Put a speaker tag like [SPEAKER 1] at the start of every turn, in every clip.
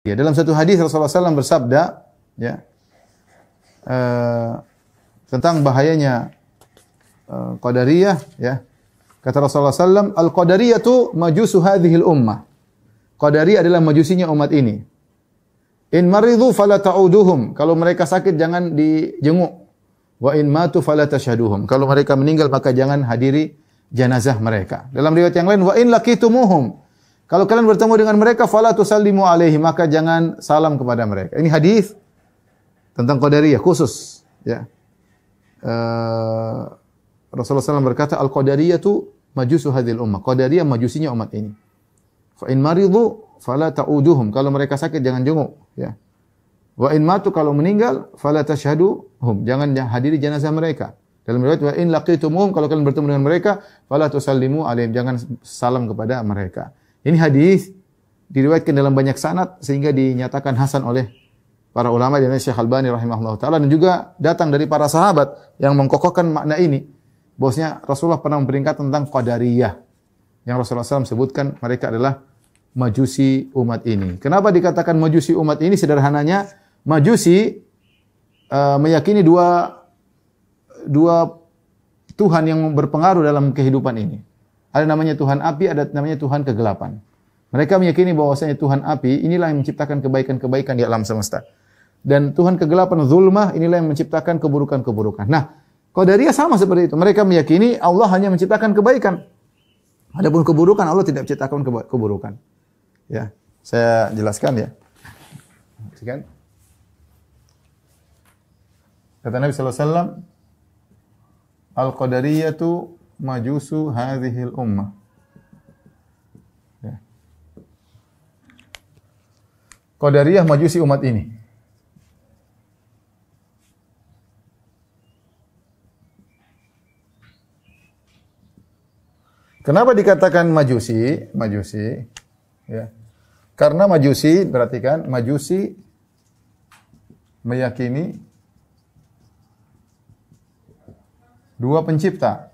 [SPEAKER 1] Ya, dalam satu hadis Rasulullah SAW bersabda, ya, tentang bahayanya Qadariyah, ya. Kata Rasulullah SAW, Al-Qadariyatu majusu hadhil ummah. Qadariyah adalah majusinya umat ini. In maridhu fala ta'uduhum. Kalau mereka sakit jangan dijenguk. Wa in matu fala tashhaduhum. Kalau mereka meninggal maka jangan hadiri jenazah mereka. Dalam riwayat yang lain, wa in laqitumuhum. Kalau kalian bertemu dengan mereka fala tusallimu alaihi, maka jangan salam kepada mereka. Ini hadis tentang Qadariyah khusus, ya. Rasulullah SAW berkata, Al-Qadariyatu majusu hadhil ummah. Qadariyah majusinya umat ini. Fa in maridhu fala ta'uduhum. Kalau mereka sakit jangan jenguk, ya. Wa in matu, kalau meninggal fala tashhaduhum. Jangan hadiri jenazah mereka. Dalam riwayat wa in laqitumuhum, kalau kalian bertemu dengan mereka fala tusallimu alaihim, jangan salam kepada mereka. Ini hadis diriwayatkan dalam banyak sanad sehingga dinyatakan hasan oleh para ulama dan Syekh Albani rahimahullah taala, dan juga datang dari para sahabat yang mengkokohkan makna ini. Bahwasanya Rasulullah pernah memperingatkan tentang Qadariyah yang Rasulullah SAW sebutkan mereka adalah majusi umat ini. Kenapa dikatakan majusi umat ini? Sederhananya, majusi meyakini dua Tuhan yang berpengaruh dalam kehidupan ini. Ada namanya Tuhan api, ada namanya Tuhan kegelapan. Mereka meyakini bahwasanya Tuhan api inilah yang menciptakan kebaikan-kebaikan di alam semesta. Dan Tuhan kegelapan, zulmah, inilah yang menciptakan keburukan-keburukan. Nah, Qadariyah sama seperti itu. Mereka meyakini Allah hanya menciptakan kebaikan. Adapun keburukan, Allah tidak menciptakan keburukan. Ya, saya jelaskan ya. Perhatikan. Kata Nabi sallallahu alaihi wasallam, Al-Qadariyatu majusu hadhil ummah. Ya. Qadariyah majusi umat ini. Kenapa dikatakan majusi? Majusi, ya. Karena majusi, perhatikan, majusi meyakini dua pencipta.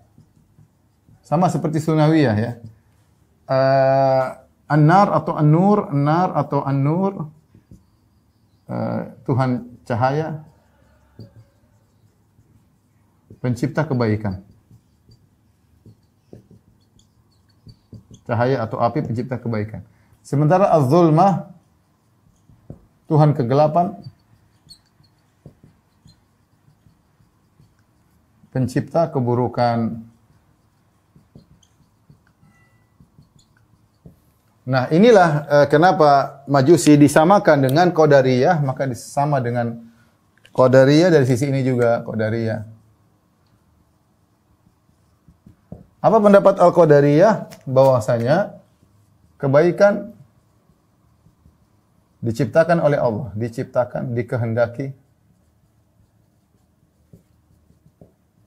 [SPEAKER 1] Sama seperti Sunawiyah, ya. An-nar atau an-nur, an-nar atau an-nur, Tuhan cahaya, pencipta kebaikan. Cahaya atau api pencipta kebaikan. Sementara az-zulmah, Tuhan kegelapan, pencipta keburukan. Nah, inilah kenapa Majusi disamakan dengan Qadariyah, maka disama dengan Qadariyah dari sisi ini juga Qadariyah. Apa pendapat Al-Qadariyah? Bahwasanya kebaikan diciptakan oleh Allah, diciptakan, dikehendaki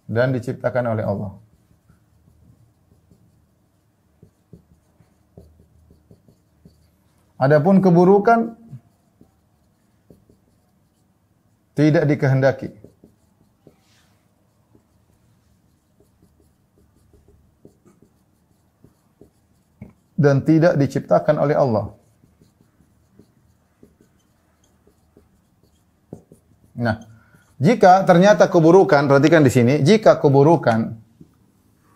[SPEAKER 1] dan diciptakan oleh Allah. Adapun keburukan tidak dikehendaki. Dan tidak diciptakan oleh Allah. Nah, jika ternyata keburukan, perhatikan di sini, jika keburukan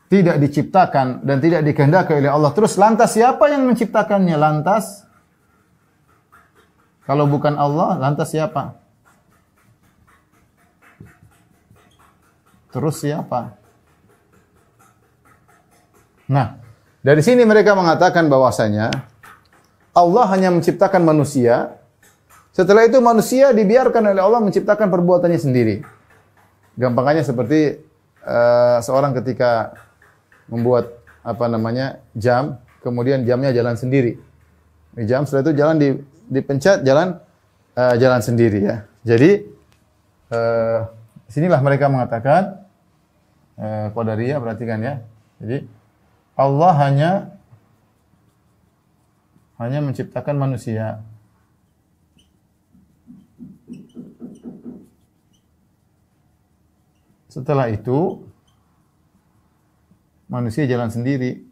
[SPEAKER 1] tidak diciptakan dan tidak dikehendaki oleh Allah, terus lantas siapa yang menciptakannya? Lantas kalau bukan Allah, lantas siapa? Terus siapa? Nah, dari sini mereka mengatakan bahwasanya Allah hanya menciptakan manusia. Setelah itu manusia dibiarkan oleh Allah menciptakan perbuatannya sendiri. Gampangannya seperti seorang ketika membuat jam, kemudian jamnya jalan sendiri. Jam setelah itu jalan dipencet jalan sendiri ya. Jadi sinilah mereka mengatakan Qadariyah, perhatikan ya. Jadi Allah hanya menciptakan manusia. Setelah itu manusia jalan sendiri.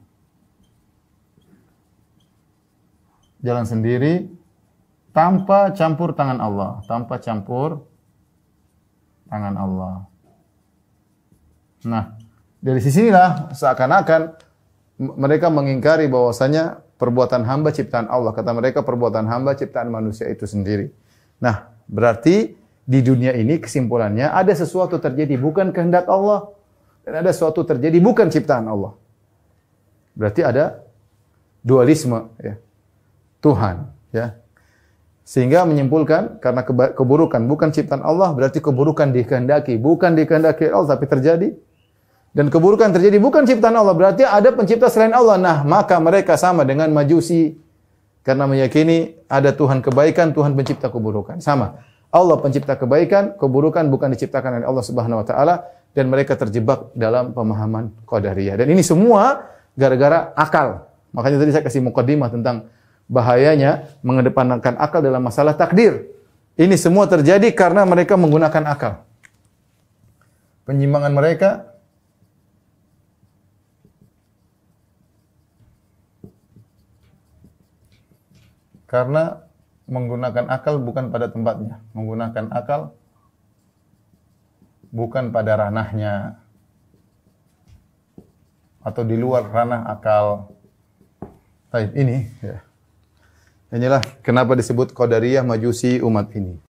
[SPEAKER 1] Jalan sendiri tanpa campur tangan Allah, tanpa campur tangan Allah. Nah, dari sinilah seakan-akan mereka mengingkari bahwasanya perbuatan hamba ciptaan Allah. Kata mereka perbuatan hamba ciptaan manusia itu sendiri. Nah, berarti di dunia ini kesimpulannya ada sesuatu terjadi bukan kehendak Allah dan ada sesuatu terjadi bukan ciptaan Allah. Berarti ada dualisme, ya. Tuhan, ya. Sehingga menyimpulkan karena keburukan bukan ciptaan Allah, berarti keburukan dikehendaki, bukan dikehendaki Allah tapi terjadi. Dan keburukan terjadi bukan ciptaan Allah, berarti ada pencipta selain Allah. Nah, maka mereka sama dengan Majusi karena meyakini ada Tuhan kebaikan, Tuhan pencipta keburukan. Sama. Allah pencipta kebaikan, keburukan bukan diciptakan oleh Allah Subhanahu wa taala dan mereka terjebak dalam pemahaman Qadariyah. Dan ini semua gara-gara akal. Makanya tadi saya kasih mukadimah tentang bahayanya mengedepankan akal dalam masalah takdir. Ini semua terjadi karena mereka menggunakan akal. Penyimpangan mereka karena menggunakan akal bukan pada tempatnya. Menggunakan akal bukan pada ranahnya. Atau di luar ranah akal. Baik, ini ya. Inilah kenapa disebut Qadariyah Majusi umat ini.